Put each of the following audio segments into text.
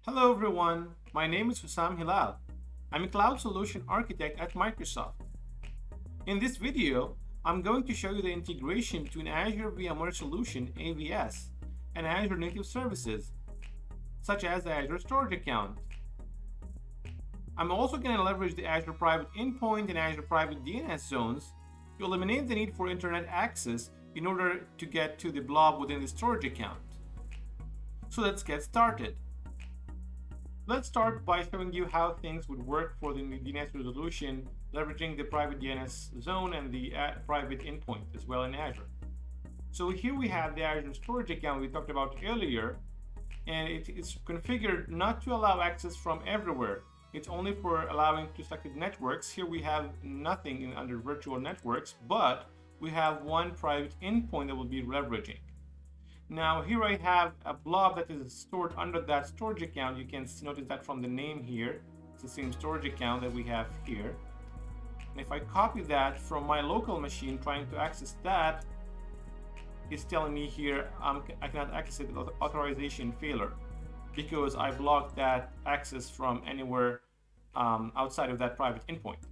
Hello everyone, my name is Husam Hilal. I'm a cloud solution architect at Microsoft. In this video, I'm going to show you the integration between Azure VMware Solution AVS and Azure native services, such as the Azure Storage Account. I'm also going to leverage the Azure Private Endpoint and Azure Private DNS Zones to eliminate the need for internet access in order to get to the blob within the storage account. So let's get started. Let's start by showing you how things would work for the DNS resolution, leveraging the Private DNS Zone and the Private Endpoint as well in Azure. So here we have the Azure Storage Account we talked about earlier, and it's configured not to allow access from everywhere. It's only for allowing to selected networks. Here we have nothing under virtual networks, but we have one private endpoint that we'll be leveraging. Now here I have a blob that is stored under that storage account. You can notice that from the name here. It's the same storage account that we have here. And if I copy that from my local machine trying to access that, it's telling me here I cannot access it with authorization failure because I blocked that access from anywhere outside of that private endpoint.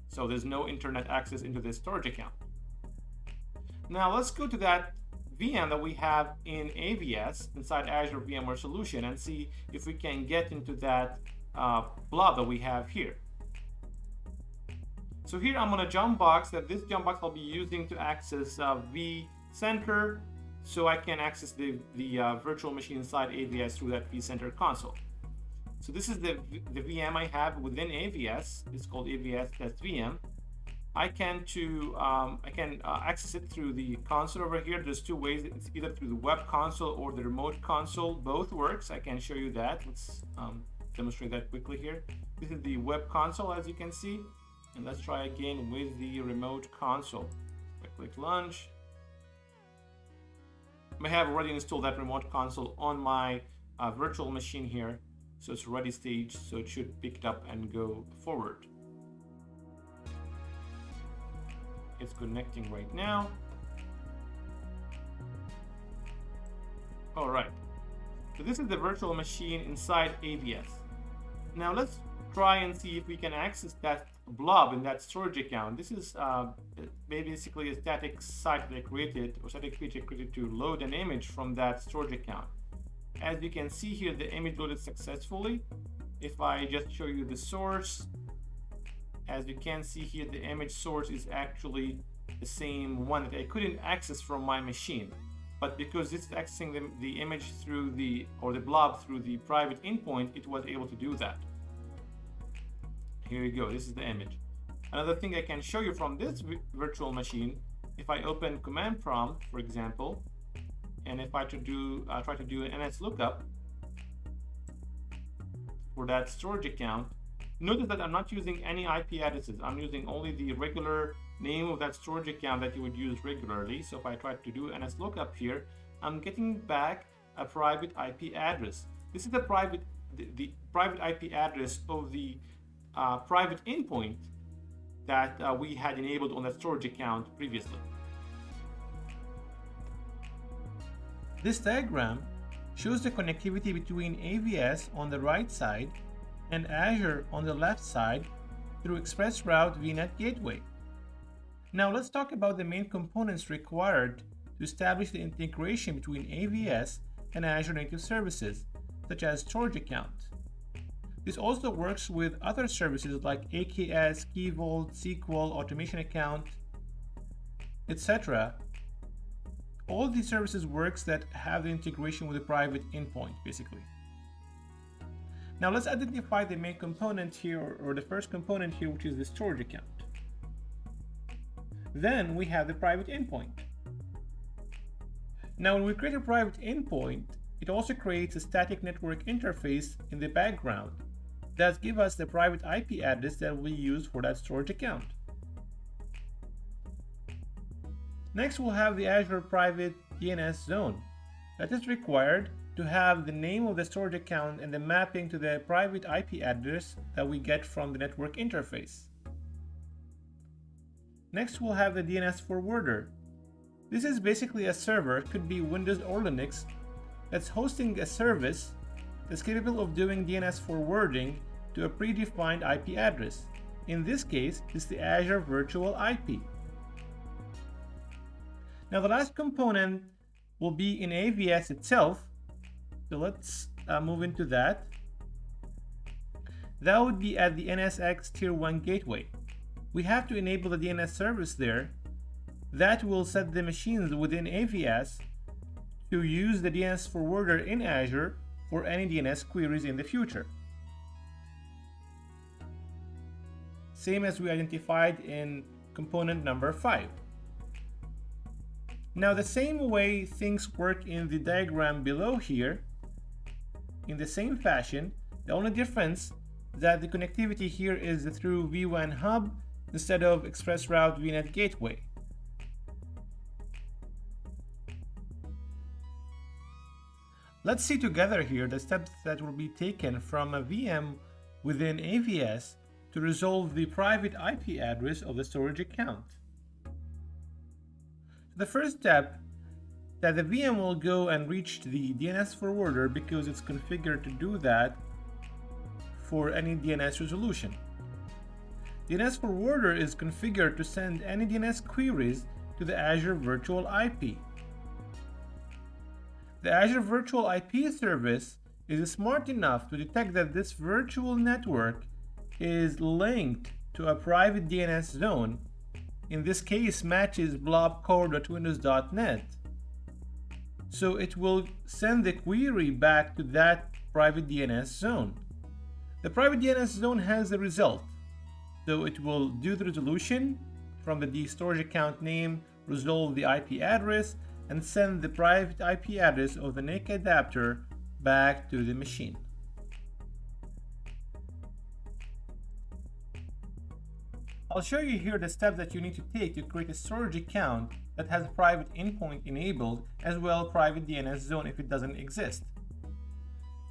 So there's no internet access into this storage account. Now let's go to that VM that we have in AVS inside Azure VMware Solution and see if we can get into that blob that we have here. So here I'm on a jump box. This jump box I'll be using to access vCenter, so I can access the virtual machine inside AVS through that vCenter console. So this is the VM I have within AVS. It's called AVS test VM. I can access it through the console over here. There's two ways. It's either through the web console or the remote console. Both works. I can show you that. Let's demonstrate that quickly here. This is the web console, as you can see. And let's try again with the remote console. I click launch. I have already installed that remote console on my virtual machine here. So it's ready stage, so it should pick it up and go forward. It's connecting right now. All right, so this is the virtual machine inside AVS. Now let's try and see if we can access that blob in that storage account. This is basically a static site they created, or static page they created to load an image from that storage account. As you can see here, the image loaded successfully. If I just show you the source, as you can see here, the image source is actually the same one that I couldn't access from my machine. But because it's accessing the image through the blob through the private endpoint, it was able to do that. Here you go, this is the image. Another thing I can show you from this virtual machine, if I open command prompt, for example, and if I try to do an NS lookup for that storage account, notice that I'm not using any IP addresses. I'm using only the regular name of that storage account that you would use regularly. So if I try to do NS lookup here, I'm getting back a private IP address. This is the private IP address of the private endpoint that we had enabled on that storage account previously. This diagram shows the connectivity between AVS on the right side and Azure on the left side through ExpressRoute VNet Gateway. Now let's talk about the main components required to establish the integration between AVS and Azure native services, such as Storage Account. This also works with other services like AKS, Key Vault, SQL, Automation Account, etc. All these services works that have the integration with the private endpoint, basically. Now let's identify the main component here, or the first component here, which is the storage account. Then we have the private endpoint. Now when we create a private endpoint, it also creates a static network interface in the background that gives us the private IP address that we use for that storage account. Next we'll have the Azure Private DNS Zone. That is required to have the name of the storage account and the mapping to the private IP address that we get from the network interface. Next we'll have the DNS forwarder. This is basically a server, it could be Windows or Linux, that's hosting a service that's capable of doing DNS forwarding to a predefined IP address. In this case, it's the Azure Virtual IP. Now the last component will be in AVS itself. So let's move into that. That would be at the NSX Tier 1 gateway. We have to enable the DNS service there. That will set the machines within AVS to use the DNS forwarder in Azure for any DNS queries in the future. Same as we identified in component number 5. Now the same way things work in the diagram below here, in the same fashion, the only difference that the connectivity here is through V1 hub instead of ExpressRoute VNet gateway. Let's see together here the steps that will be taken from a VM within AVS to resolve the private IP address of the storage account. The first step, that the VM will go and reach the DNS forwarder because it's configured to do that for any DNS resolution. DNS forwarder is configured to send any DNS queries to the Azure Virtual IP. The Azure Virtual IP service is smart enough to detect that this virtual network is linked to a private DNS zone. In this case, matches blobcore.windows.net. So it will send the query back to that private DNS zone. The private DNS zone has the result. So it will do the resolution from the storage account name, resolve the IP address, and send the private IP address of the NIC adapter back to the machine. I'll show you here the steps that you need to take to create a storage account that has a private endpoint enabled, as well as private DNS zone if it doesn't exist.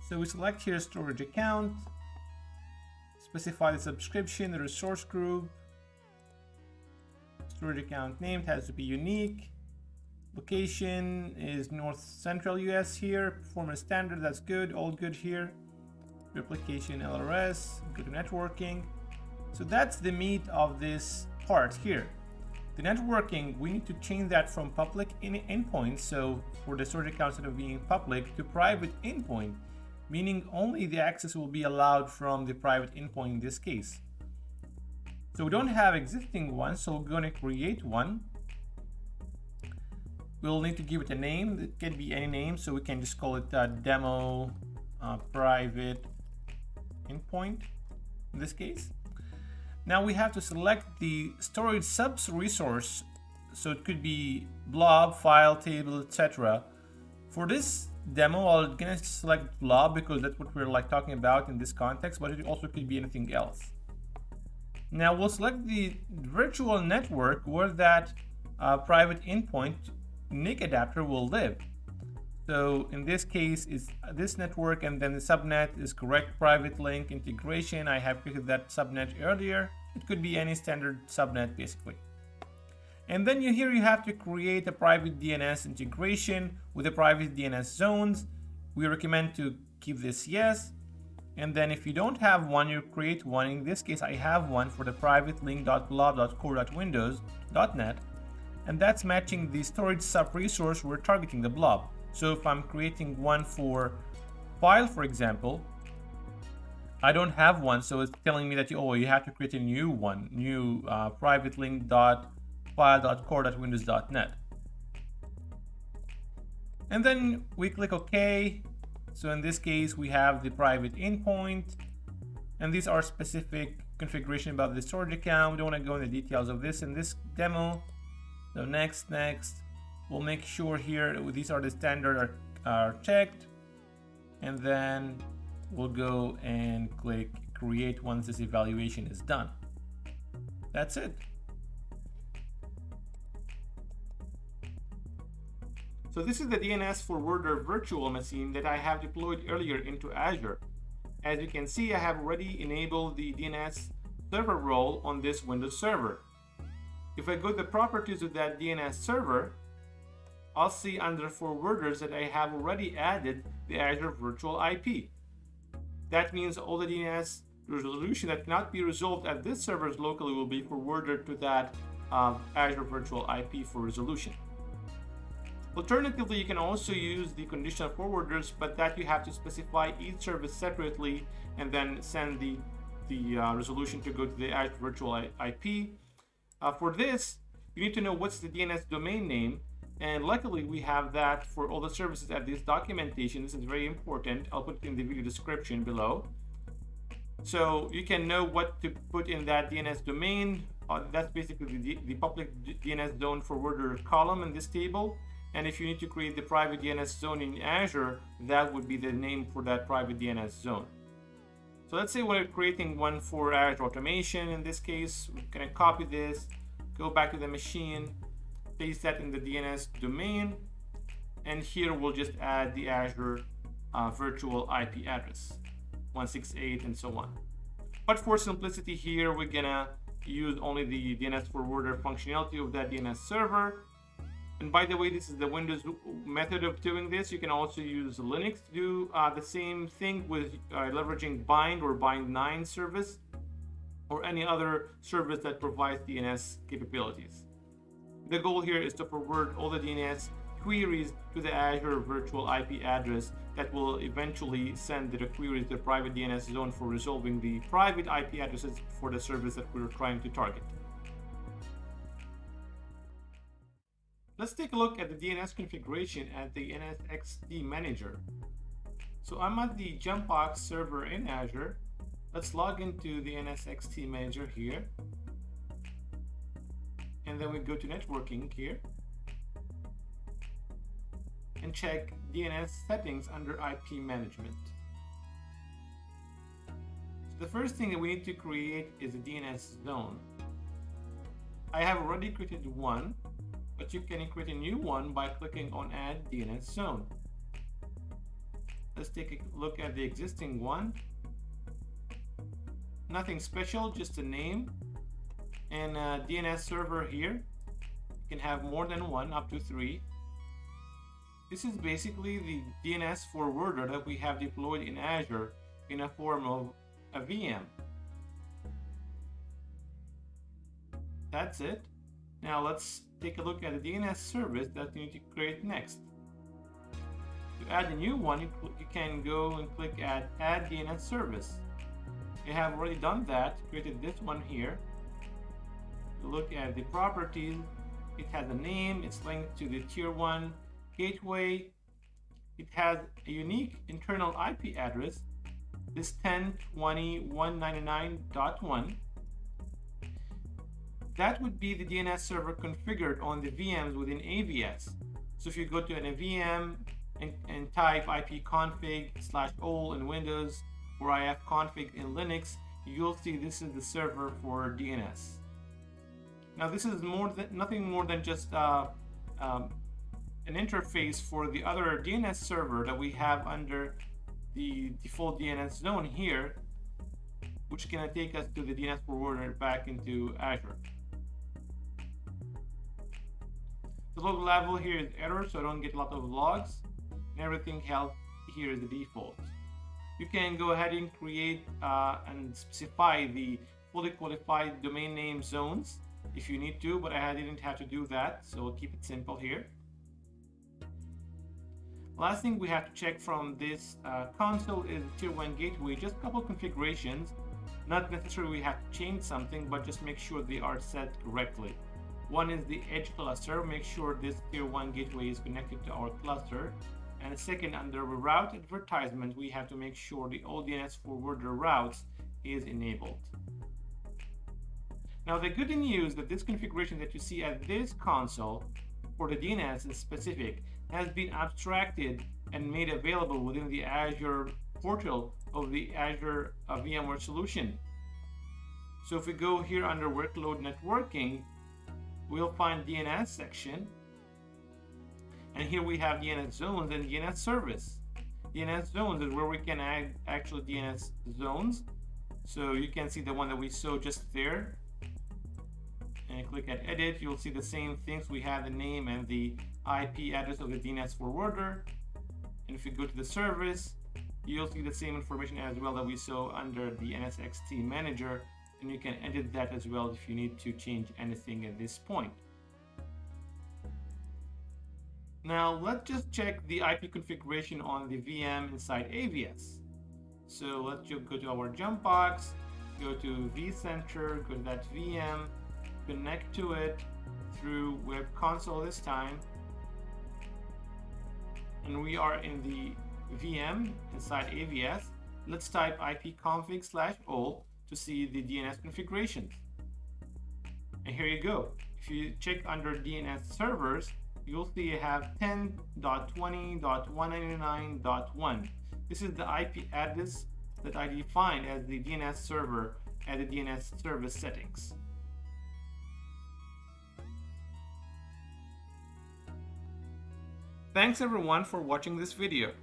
So we select here storage account, specify the subscription, the resource group, storage account name, it has to be unique, location is North Central US here, performance standard, that's good, all good here, replication LRS, go to networking. So that's the meat of this part here. The networking, we need to change that from public endpoint, so for the storage account instead of being public, to private endpoint, meaning only the access will be allowed from the private endpoint in this case. So we don't have existing one, so we're going to create one. We'll need to give it a name. It can be any name, so we can just call it demo private endpoint in this case. Now we have to select the storage subs resource, so it could be blob, file, table, etc. For this demo, I'm gonna select blob because that's what we're talking about in this context, but it also could be anything else. Now we'll select the virtual network where that private endpoint NIC adapter will live. So in this case, it's this network, and then the subnet is correct private link integration. I have created that subnet earlier. It could be any standard subnet basically. And then here you have to create a private DNS integration with the private DNS zones. We recommend to keep this yes. And then if you don't have one, you create one. In this case, I have one for the private link.blob.core.windows.net. And that's matching the storage sub resource we're targeting, the blob. So if I'm creating one for file, for example, I don't have one, so it's telling me that you have to create a new one, private link.file.core.windows.net. And then we click OK. So in this case, we have the private endpoint, and these are specific configuration about the storage account. We don't want to go into the details of this in this demo. So next. We'll make sure here these are the standard are checked, and then we'll go and click create once this evaluation is done. That's it. So this is the DNS forwarder virtual machine that I have deployed earlier into Azure. As you can see, I have already enabled the DNS server role on this Windows server. If I go to the properties of that DNS server, I'll see under forwarders that I have already added the Azure Virtual IP. That means all the DNS resolution that cannot be resolved at this server locally will be forwarded to that Azure Virtual IP for resolution. Alternatively, you can also use the conditional forwarders, but that you have to specify each service separately and then send the resolution to go to the Azure Virtual IP. For this, you need to know what's the DNS domain name, and luckily we have that for all the services at this documentation. This is very important. I'll put it in the video description below. So you can know what to put in that DNS domain. That's basically the public DNS zone forwarder column in this table. And if you need to create the private DNS zone in Azure, that would be the name for that private DNS zone. So let's say we're creating one for Azure Automation. In this case, we're going to copy this, go back to the machine, paste that in the DNS domain, and here we'll just add the Azure virtual IP address, 168 and so on. But for simplicity here, we're gonna use only the DNS forwarder functionality of that DNS server. And by the way, this is the Windows method of doing this. You can also use Linux to do the same thing with leveraging bind or bind9 service or any other service that provides DNS capabilities. The goal here is to forward all the DNS queries to the Azure virtual IP address that will eventually send the queries to the private DNS zone for resolving the private IP addresses for the service that we're trying to target. Let's take a look at the DNS configuration at the NSX-T manager. So I'm at the Jumpbox server in Azure. Let's log into the NSX-T manager here. And then we go to networking here and check DNS settings under IP management. So the first thing that we need to create is a DNS zone. I have already created one, but you can create a new one by clicking on Add DNS Zone. Let's take a look at the existing one. Nothing special, just a name and a DNS server here. You can have more than one, up to 3. This is basically the DNS forwarder that we have deployed in Azure in a form of a VM. That's it. Now let's take a look at the DNS service that you need to create next. To add a new one, you can go and click at Add DNS Service. I have already done that, created this one here. Look at the properties. It has a name, it's linked to the tier 1 gateway. It has a unique internal IP address, this 10.20.199.1. That would be the DNS server configured on the VMs within AVS. So if you go to a VM and type ipconfig/all in Windows or ifconfig in Linux, you'll see this is the server for DNS. Now this is nothing more than just an interface for the other DNS server that we have under the default DNS zone here, which can take us to the DNS forwarder back into Azure. The log level here is error, so I don't get a lot of logs, and everything else here is the default. You can go ahead and create and specify the fully qualified domain name zones if you need to, but I didn't have to do that, so we'll keep it simple here. Last thing we have to check from this console is tier 1 gateway, just a couple configurations. Not necessarily we have to change something, but just make sure they are set correctly. One is the edge cluster, make sure this tier 1 gateway is connected to our cluster. And second, under route advertisement, we have to make sure the all DNS forwarder routes is enabled. Now the good news that this configuration that you see at this console for the DNS is specific, has been abstracted and made available within the Azure portal of the Azure VMware Solution. So if we go here under workload networking, we'll find DNS section. And here we have DNS zones and DNS service. DNS zones is where we can add actual DNS zones. So you can see the one that we saw just there. And click at edit, you'll see the same things. We have the name and the IP address of the DNS forwarder. And if you go to the service, you'll see the same information as well that we saw under the NSX-T manager, and you can edit that as well if you need to change anything at this point. Now let's just check the IP configuration on the VM inside AVS. So let's just go to our jump box, go to vCenter, go to that VM, connect to it through web console this time, and we are in the VM inside AVS. Let's type ipconfig/ol to see the DNS configurations. And here you go. If you check under DNS servers, you'll see you have 10.20.199.1. This is the IP address that I defined as the DNS server at the DNS service settings. Thanks everyone for watching this video.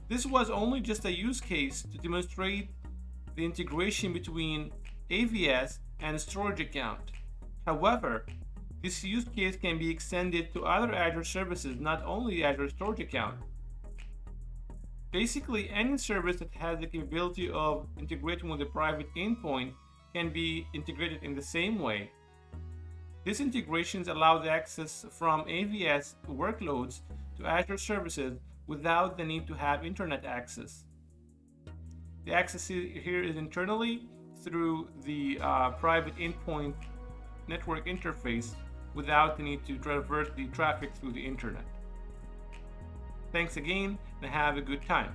This was only just a use case to demonstrate the integration between AVS and Storage Account. However, this use case can be extended to other Azure services, not only Azure Storage Account. Basically, any service that has the capability of integrating with a private endpoint can be integrated in the same way. These integrations allow the access from AVS workloads to Azure services without the need to have internet access. The access here is internally through the private endpoint network interface without the need to traverse the traffic through the internet. Thanks again and have a good time.